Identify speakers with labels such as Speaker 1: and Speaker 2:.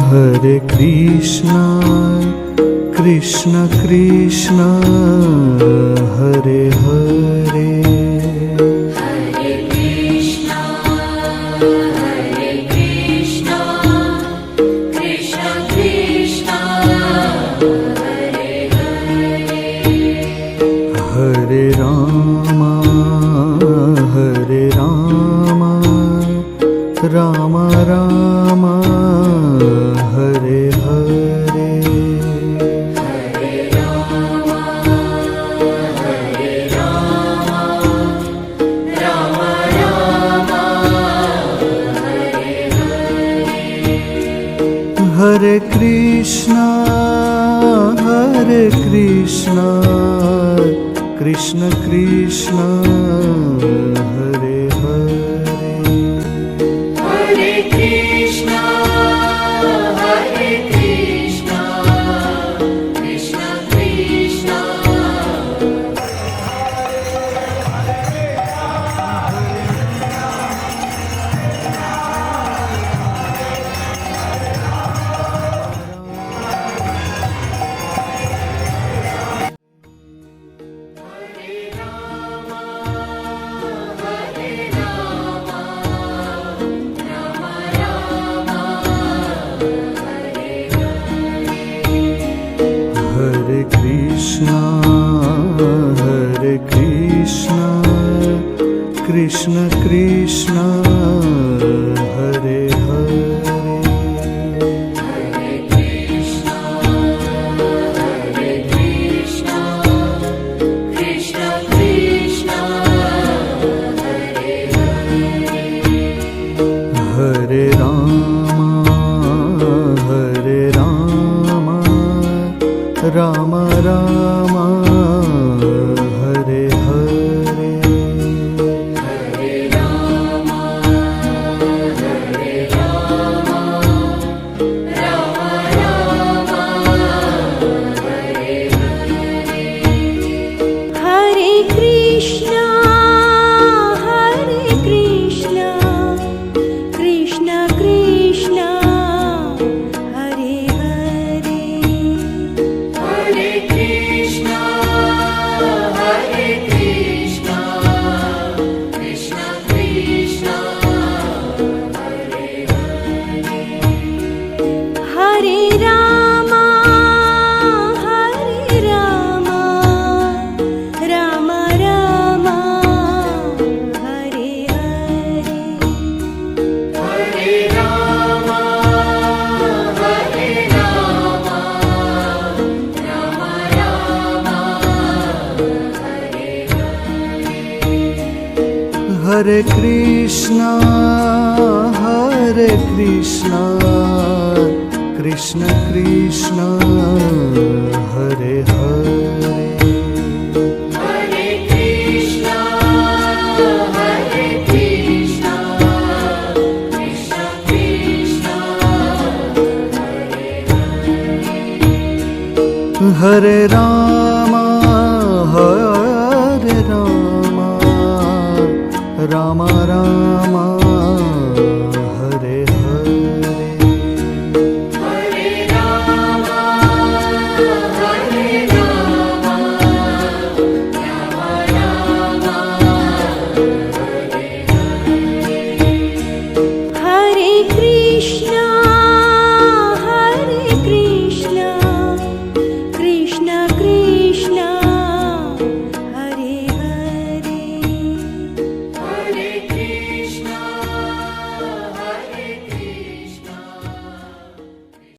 Speaker 1: Hare Krishna, Krishna Krishna, Hare Hare.
Speaker 2: Hare Krishna, Krishna Krishna, Hare Hare.
Speaker 1: Hare Rama, Rama Rama, Hare Hare.
Speaker 2: Hare Rama, Rama Rama, Hare Hare.
Speaker 1: Hare Krishna, Krishna Krishna, Hare Hare.
Speaker 2: Hare Krishna, Krishna Krishna.
Speaker 1: Hare Krishna, Krishna Krishna, Hare Hare.
Speaker 2: Hare Krishna, Krishna Krishna, Hare Hare.
Speaker 1: Hare Rama, Rama Rama, Hare Hare.
Speaker 2: Hare Rama, Rama Rama, Hare Hare.
Speaker 3: Hare Krishna, Krishna Krishna, Hare Hare.
Speaker 2: Hare Krishna, Krishna Krishna, Hare Hare.
Speaker 3: Hare Rama, Rama Rama, Hare Hare.
Speaker 2: Hare Rama, Rama Rama, Hare Hare.
Speaker 1: Hare Krishna, Krishna Krishna, Hare Hare.
Speaker 2: Hare Krishna, Krishna Krishna, Hare Hare.
Speaker 1: Hare Rama,